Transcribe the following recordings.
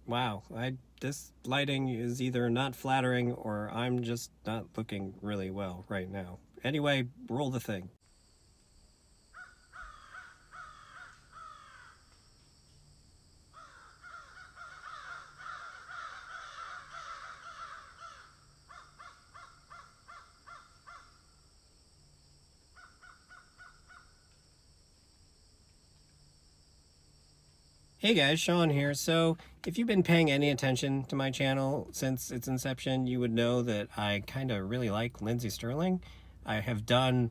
Wow, this lighting is either not flattering or I'm just not looking really well right now. Anyway, roll the thing. Hey guys, Sean here. So, if you've been paying any attention to my channel since its inception, you would know that I kind of really like Lindsey Stirling. I have done,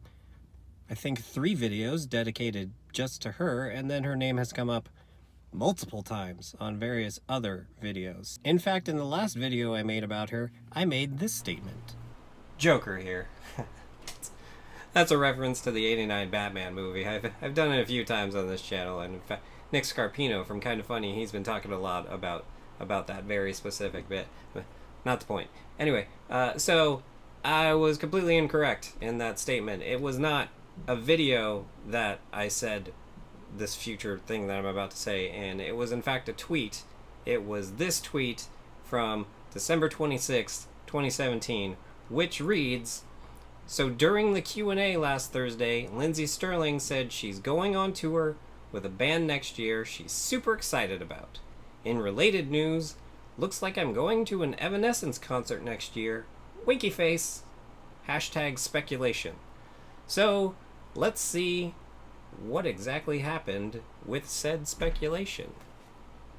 I think, 3 videos dedicated just to her, and then her name has come up multiple times on various other videos. In fact, in the last video I made about her, I made this statement. Joker here. That's a reference to the '89 Batman movie. I've done it a few times on this channel, and in fact, Nick Scarpino from Kinda Funny, he's been talking a lot about that very specific bit. But not the point. Anyway, so I was completely incorrect in that statement. It was not a video that I said this future thing that I'm about to say, and it was in fact a tweet. It was this tweet from December 26th, 2017, which reads, "So during the Q&A last Thursday, Lindsey Stirling said she's going on tour with a band next year she's super excited about. In related news, looks like I'm going to an Evanescence concert next year. Winky face. Hashtag speculation." So, let's see what exactly happened with said speculation.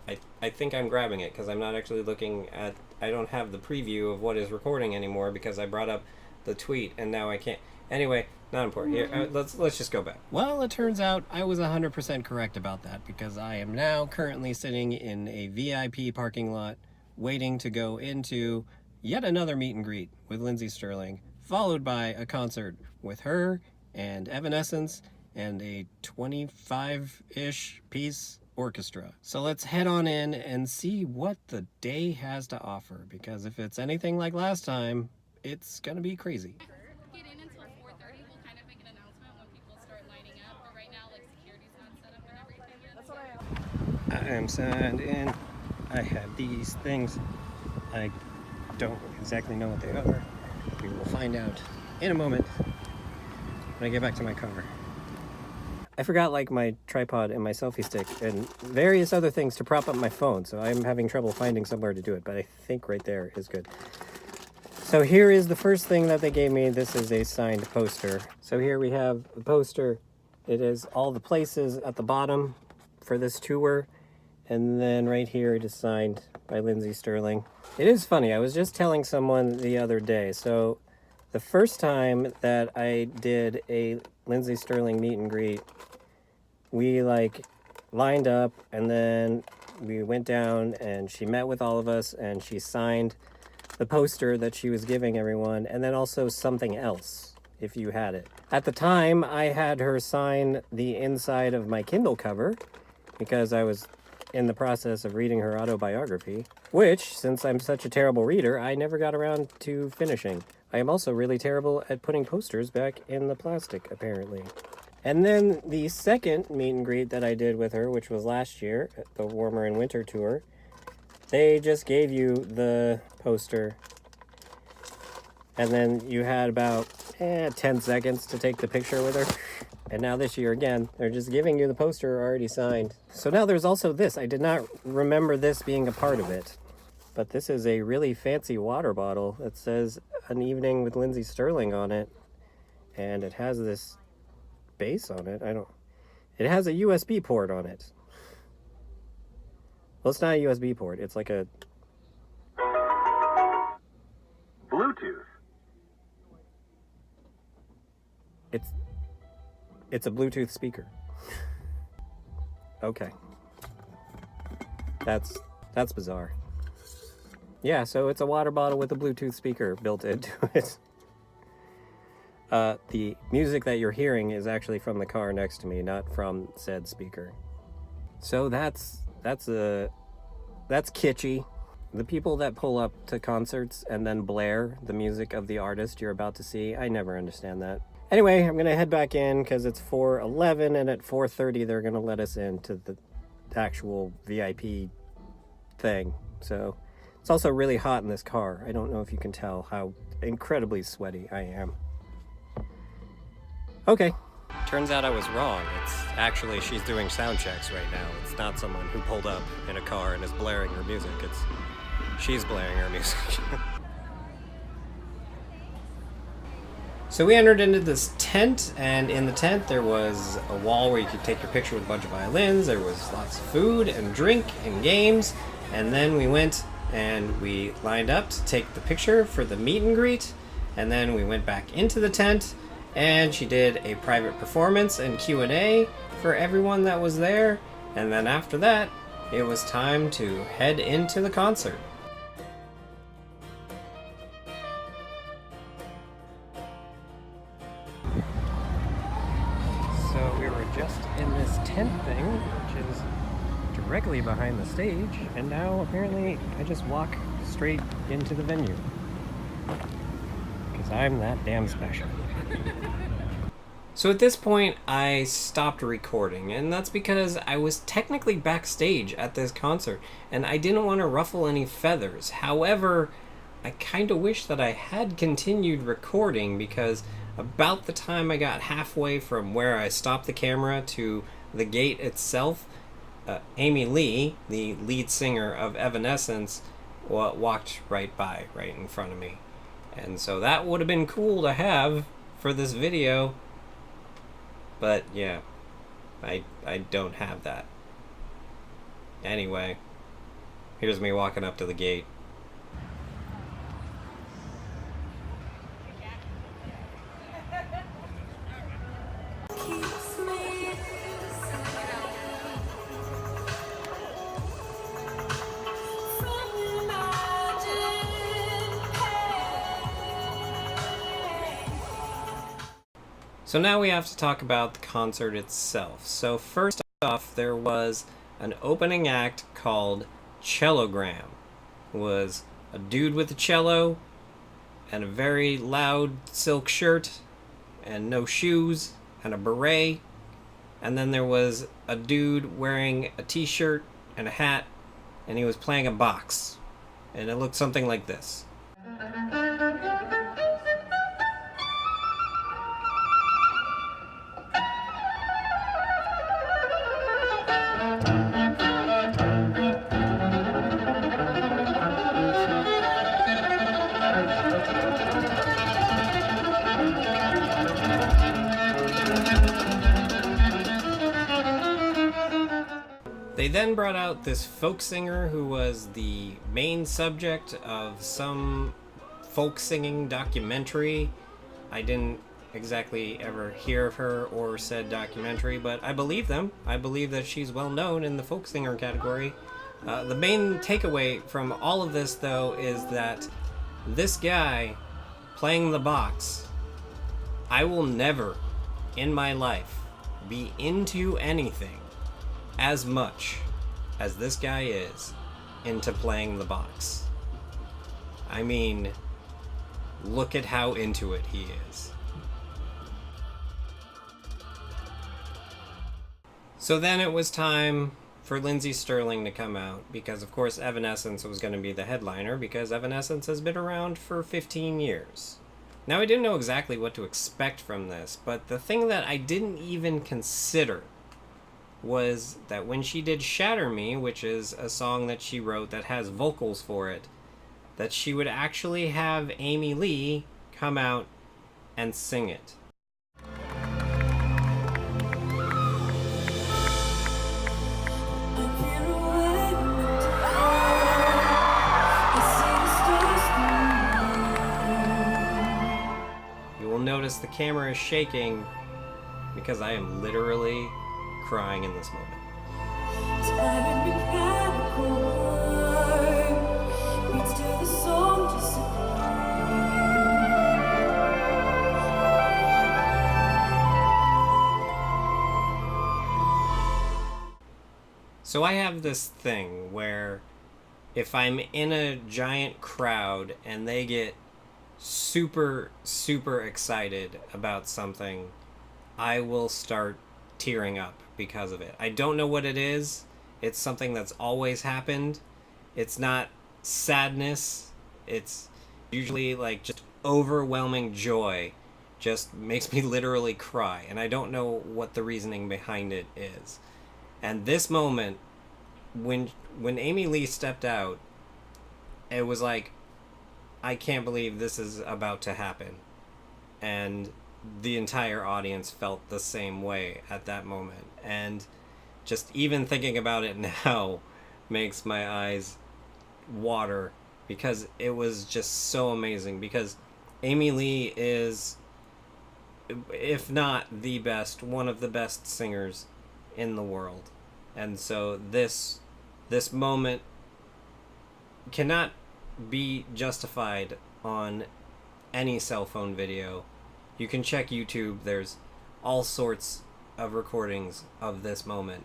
I think I'm grabbing it because I'm not actually looking at... I don't have the preview of what is recording anymore because I brought up the tweet and now I can't... Anyway, not important. Here, let's just go back. Well, it turns out I was 100% correct about that because I am now currently sitting in a VIP parking lot waiting to go into yet another meet and greet with Lindsey Stirling, followed by a concert with her and Evanescence and a 25-ish piece orchestra. So let's head on in and see what the day has to offer, because if it's anything like last time, it's gonna be crazy. Get in until 4:30. We'll kind of make an announcement when people start lining up. But right now, like, security's not set up and everything yet. That's what I am signed in. I have these things. I don't exactly know what they are. We will find out in a moment when I get back to my car. I forgot like my tripod and my selfie stick and various other things to prop up my phone, so I'm having trouble finding somewhere to do it, but I think right there is good. So here is the first thing that they gave me. This is a signed poster. So here we have the poster. It is all the places at the bottom for this tour, and then right here it is signed by Lindsey Stirling. It is funny, I was just telling someone the other day, so the first time that I did a Lindsey Stirling meet and greet, we like lined up and then we went down and she met with all of us and she signed the poster that she was giving everyone, and then also something else if you had it. At the time, I had her sign the inside of my Kindle cover because I was in the process of reading her autobiography, which, since I'm such a terrible reader, I never got around to finishing. I am also really terrible at putting posters back in the plastic, apparently. And then the second meet and greet that I did with her, which was last year, at the Warmer in Winter tour, they just gave you the poster, and then you had about 10 seconds to take the picture with her. And now this year, again, they're just giving you the poster already signed. So now there's also this. I did not remember this being a part of it. But this is a really fancy water bottle that says "An Evening with Lindsey Stirling" on it. And it has this base on it. It has a USB port on it. Well, it's not a USB port. It's like a... Bluetooth. It's a Bluetooth speaker. Okay. That's bizarre. Yeah, so it's a water bottle with a Bluetooth speaker built into it. The music that you're hearing is actually from the car next to me, not from said speaker. So that's kitschy. The people that pull up to concerts and then blare the music of the artist you're about to see, I never understand that. Anyway, I'm gonna head back in because it's 4:11 and at 4:30 they're gonna let us into the actual VIP thing. So it's also really hot in this car. I don't know if you can tell how incredibly sweaty I am. Okay. Turns out I was wrong. It's actually, she's doing sound checks right now. It's not someone who pulled up in a car and is blaring her music. She's blaring her music. So we entered into this tent, and in the tent there was a wall where you could take your picture with a bunch of violins. There was lots of food and drink and games. And then we went and we lined up to take the picture for the meet and greet. And then we went back into the tent, and she did a private performance and Q&A for everyone that was there. And then after that, it was time to head into the concert. So we were just in this tent thing, which is directly behind the stage, and now apparently I just walk straight into the venue. Because I'm that damn special. So at this point, I stopped recording, and that's because I was technically backstage at this concert, and I didn't want to ruffle any feathers. However, I kind of wish that I had continued recording, because about the time I got halfway from where I stopped the camera to the gate itself, Amy Lee, the lead singer of Evanescence, walked right by, right in front of me. And so that would have been cool to have for this video. But yeah, I don't have that. Anyway, here's me walking up to the gate. So now we have to talk about the concert itself. So first off, there was an opening act called Cellogram. It was a dude with a cello and a very loud silk shirt and no shoes and a beret. And then there was a dude wearing a t-shirt and a hat, and he was playing a box. And it looked something like this. They then brought out this folk singer who was the main subject of some folk singing documentary. I didn't exactly ever hear of her or said documentary, but I believe them. I believe that she's well known in the folk singer category. The main takeaway from all of this, though, is that this guy playing the box, I will never in my life be into anything as much as this guy is into playing the box. I mean, look at how into it he is. So then it was time for Lindsey Stirling to come out, because of course Evanescence was going to be the headliner, because Evanescence has been around for 15 years. Now, I didn't know exactly what to expect from this, but the thing that I didn't even consider was that when she did Shatter Me, which is a song that she wrote that has vocals for it, that she would actually have Amy Lee come out and sing it. You will notice the camera is shaking because I am literally crying in this moment. So I have this thing where if I'm in a giant crowd and they get super excited about something, I will start tearing up because of it. I don't know what it is. It's something that's always happened, It's not sadness. It's usually like just overwhelming joy. Just makes me literally cry, and I don't know what the reasoning behind it is. And this moment, when Amy Lee stepped out, it was like, I can't believe this is about to happen. And the entire audience felt the same way at that moment. And just even thinking about it now makes my eyes water, because it was just so amazing. Because Amy Lee is, if not the best, one of the best singers in the world. And so this moment cannot be justified on any cell phone video. You can check YouTube. There's all sorts of recordings of this moment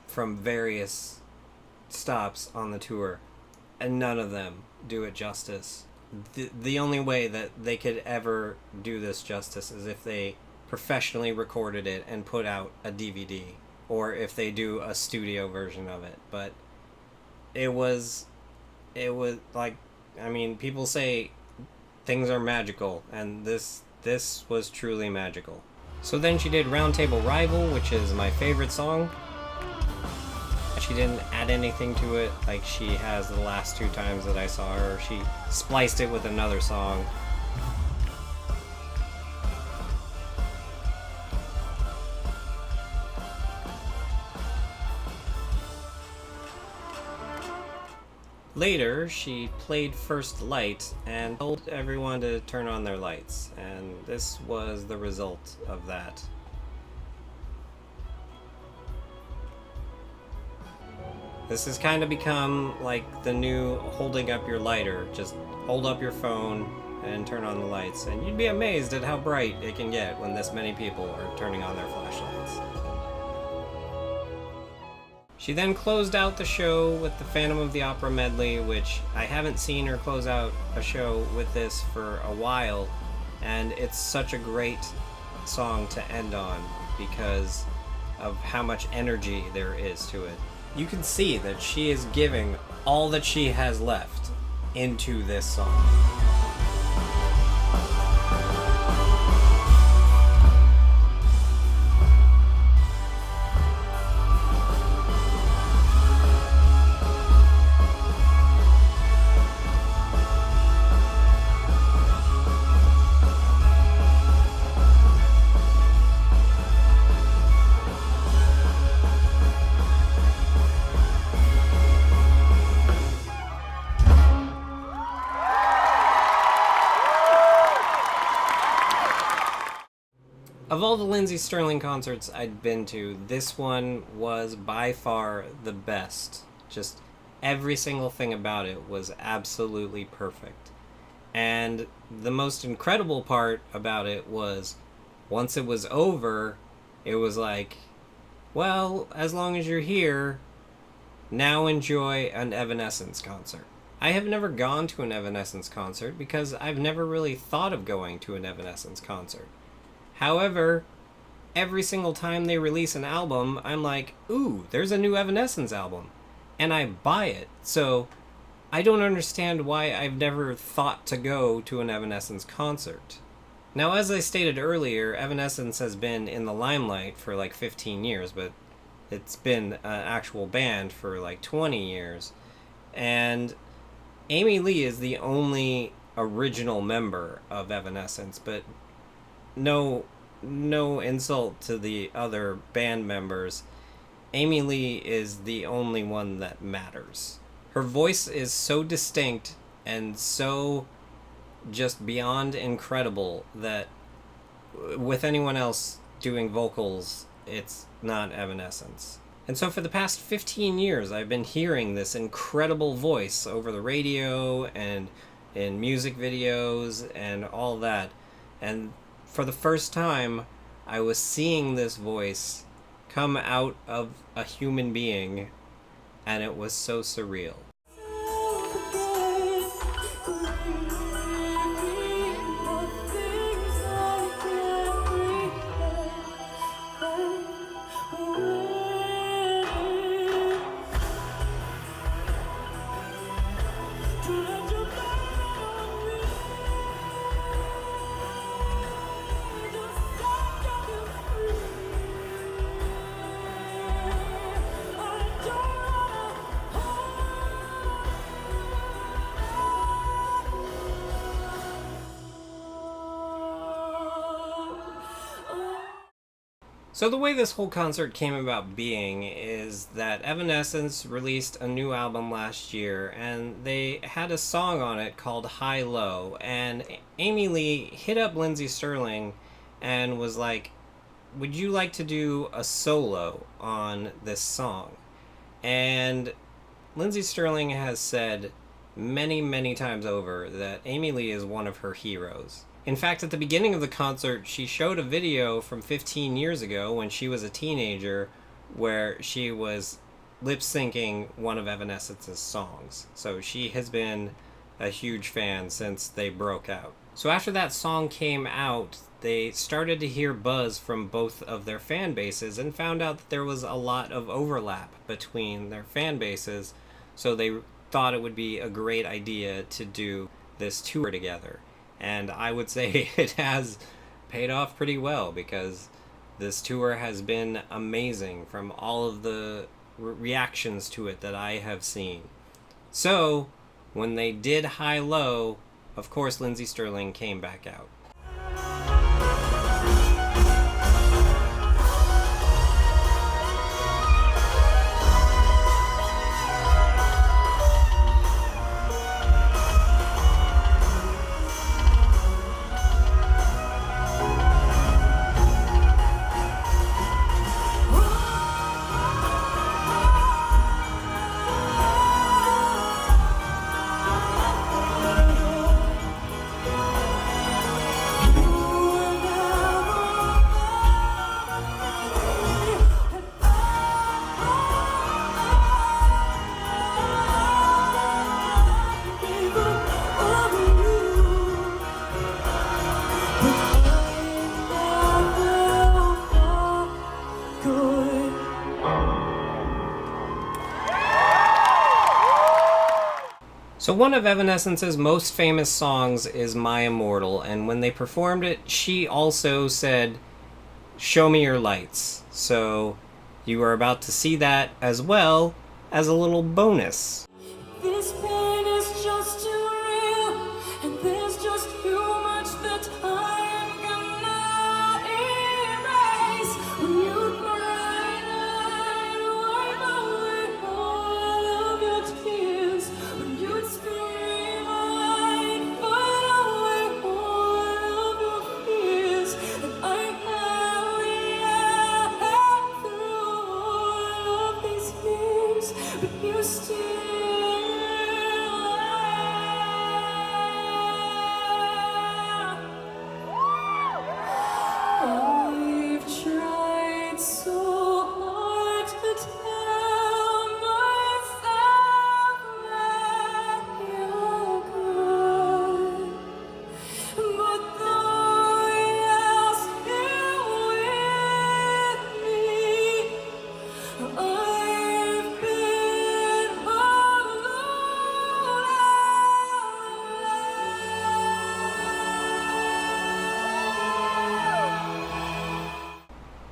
from various stops on the tour, and none of them do it justice. The only way that they could ever do this justice is if they professionally recorded it and put out a DVD, or if they do a studio version of it. But it was like, I mean, people say things are magical, and this was truly magical. So then she did Round Table Rival, which is my favorite song. She didn't add anything to it like she has the last two times that I saw her. She spliced it with another song. Later, she played First Light and told everyone to turn on their lights, and this was the result of that. This has kind of become like the new holding up your lighter. Just hold up your phone and turn on the lights, and you'd be amazed at how bright it can get when this many people are turning on their flashlights. She then closed out the show with the Phantom of the Opera medley, which I haven't seen her close out a show with this for a while, and it's such a great song to end on because of how much energy there is to it. You can see that she is giving all that she has left into this song. Of all the Lindsey Stirling concerts I'd been to, this one was by far the best. Just every single thing about it was absolutely perfect. And the most incredible part about it was, once it was over, it was like, well, as long as you're here, now enjoy an Evanescence concert. I have never gone to an Evanescence concert because I've never really thought of going to an Evanescence concert. However, every single time they release an album, I'm like, ooh, there's a new Evanescence album. And I buy it. So I don't understand why I've never thought to go to an Evanescence concert. Now, as I stated earlier, Evanescence has been in the limelight for like 15 years, but it's been an actual band for like 20 years. And Amy Lee is the only original member of Evanescence, but no insult to the other band members. Amy Lee is the only one that matters. Her voice is so distinct and so just beyond incredible that with anyone else doing vocals, it's not Evanescence. And so for the past 15 years, I've been hearing this incredible voice over the radio and in music videos and all that. And for the first time, I was seeing this voice come out of a human being, and it was so surreal. So the way this whole concert came about being is that Evanescence released a new album last year, and they had a song on it called High Low, and Amy Lee hit up Lindsey Stirling and was like, would you like to do a solo on this song? And Lindsey Stirling has said many, many times over that Amy Lee is one of her heroes. In fact, at the beginning of the concert, she showed a video from 15 years ago when she was a teenager where she was lip-syncing one of Evanescence's songs. So she has been a huge fan since they broke out. So after that song came out, they started to hear buzz from both of their fan bases and found out that there was a lot of overlap between their fan bases. So they thought it would be a great idea to do this tour together. And I would say it has paid off pretty well, because this tour has been amazing from all of the reactions to it that I have seen. So, when they did High Low, of course Lindsey Stirling came back out. So one of Evanescence's most famous songs is My Immortal, and when they performed it, she also said, "Show me your lights." So you are about to see that as well as a little bonus. This pain is just too real, and there's just too much that I cannot erase. When you cried, wipe away all of your tears. When you'd scream, I'd fight away all of your fears. And I carried through all of these years, but you still. I've tried so hard to tell myself that you're good, but though you're still with me, I've been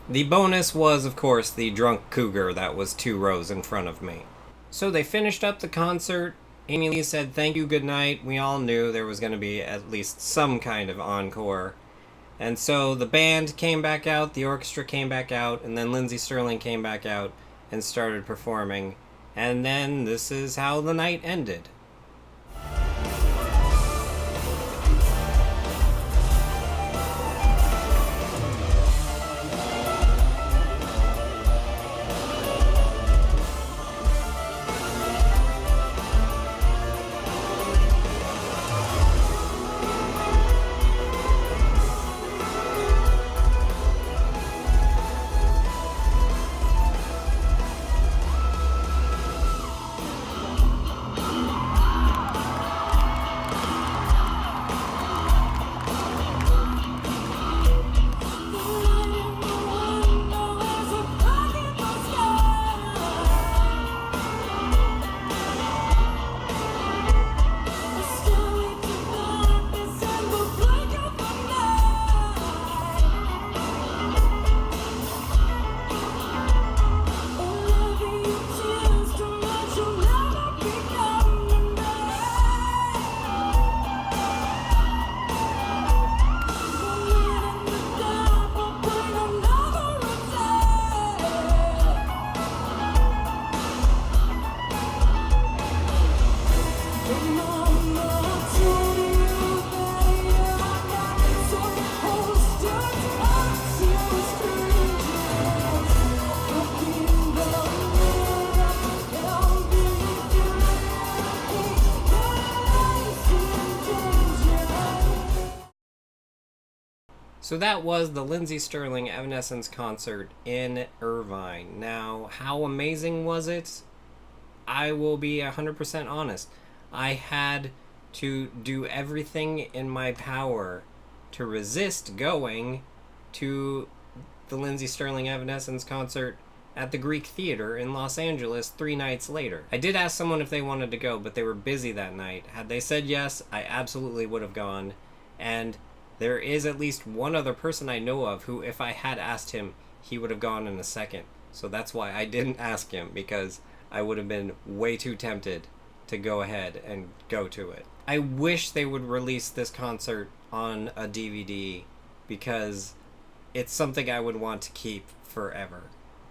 The bonus was, of course, the drunk cougar that was 2 rows in front of me. So they finished up the concert. Amy Lee said thank you, good night. We all knew there was going to be at least some kind of encore. And so the band came back out, the orchestra came back out, and then Lindsey Stirling came back out and started performing. And then this is how the night ended. So that was the Lindsey Stirling Evanescence concert in Irvine. Now, how amazing was it? I will be 100% honest. I had to do everything in my power to resist going to the Lindsey Stirling Evanescence concert at the Greek Theater in Los Angeles 3 nights later. I did ask someone if they wanted to go, but they were busy that night. Had they said yes, I absolutely would have gone. And there is at least one other person I know of who, if I had asked him, he would have gone in a second. So that's why I didn't ask him, because I would have been way too tempted to go ahead and go to it. I wish they would release this concert on a DVD, because it's something I would want to keep forever.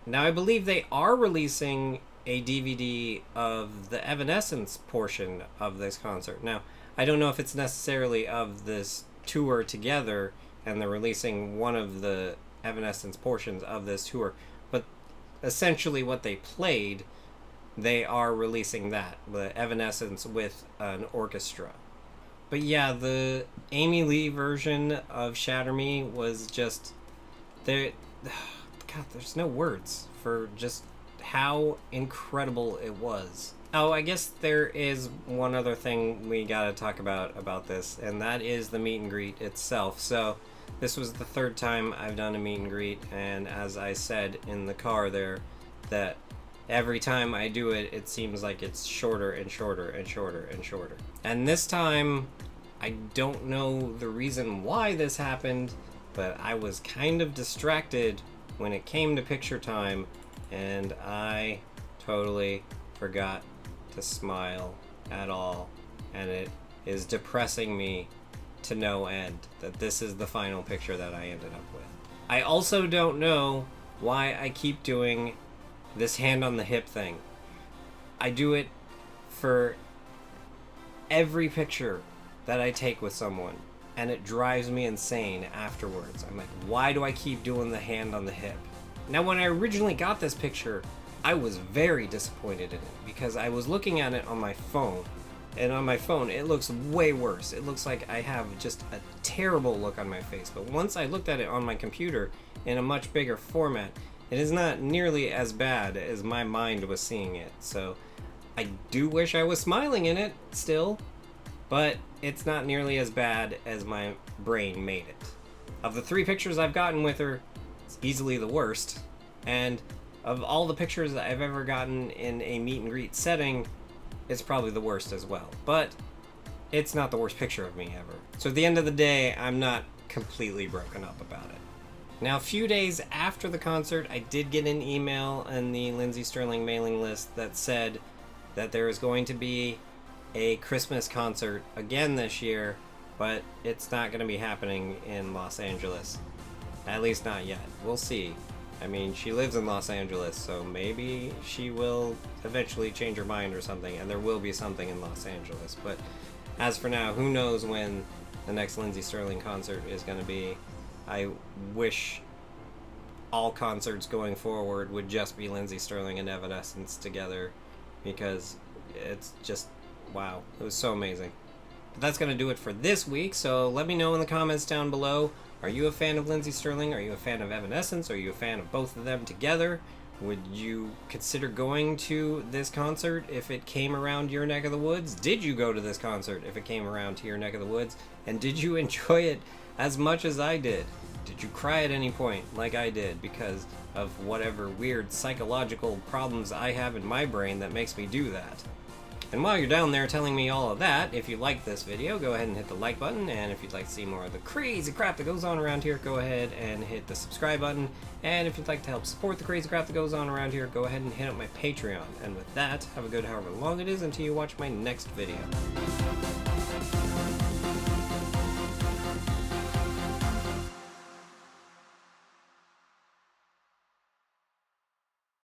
Now, I believe they are releasing a DVD of the Evanescence portion of this concert. Now, I don't know if it's necessarily of this tour together, and they're releasing one of the Evanescence portions of this tour, but essentially what they played, they are releasing that, the Evanescence with an orchestra. But yeah, the Amy Lee version of Shatter Me was just... God, there's no words for just how incredible it was. Oh, I guess there is one other thing we gotta talk about this, and that is the meet and greet itself. So, this was the 3rd time I've done a meet and greet, and as I said in the car there, that every time I do it, it seems like it's shorter and shorter and shorter and shorter. And this time, I don't know the reason why this happened, but I was kind of distracted when it came to picture time, and I totally forgot to smile at all, and it is depressing me to no end that this is the final picture that I ended up with. I also don't know why I keep doing this hand on the hip thing. I do it for every picture that I take with someone, and it drives me insane afterwards. I'm like, why do I keep doing the hand on the hip? Now, when I originally got this picture, I was very disappointed in it, because I was looking at it on my phone, and on my phone it looks way worse. It looks like I have just a terrible look on my face. But once I looked at it on my computer in a much bigger format, it is not nearly as bad as my mind was seeing it. So I do wish I was smiling in it still, but it's not nearly as bad as my brain made it. Of the 3 pictures I've gotten with her, it's easily the worst. And of all the pictures that I've ever gotten in a meet and greet setting, it's probably the worst as well. But it's not the worst picture of me ever. So at the end of the day, I'm not completely broken up about it. Now, a few days after the concert, I did get an email in the Lindsey Stirling mailing list that said that there is going to be a Christmas concert again this year, but it's not going to be happening in Los Angeles. At least not yet. We'll see. I mean, she lives in Los Angeles, so maybe she will eventually change her mind or something, and there will be something in Los Angeles. But as for now, who knows when the next Lindsey Stirling concert is going to be. I wish all concerts going forward would just be Lindsey Stirling and Evanescence together, because it's just, wow, it was so amazing. But that's going to do it for this week, so let me know in the comments down below. Are you a fan of Lindsey Stirling? Are you a fan of Evanescence? Are you a fan of both of them together? Would you consider going to this concert if it came around your neck of the woods? Did you go to this concert if it came around to your neck of the woods? And did you enjoy it as much as I did? Did you cry at any point like I did because of whatever weird psychological problems I have in my brain that makes me do that? And while you're down there telling me all of that, if you like this video, go ahead and hit the like button, and if you'd like to see more of the crazy crap that goes on around here, go ahead and hit the subscribe button, and if you'd like to help support the crazy crap that goes on around here, go ahead and hit up my Patreon. And with that, have a good however long it is until you watch my next video.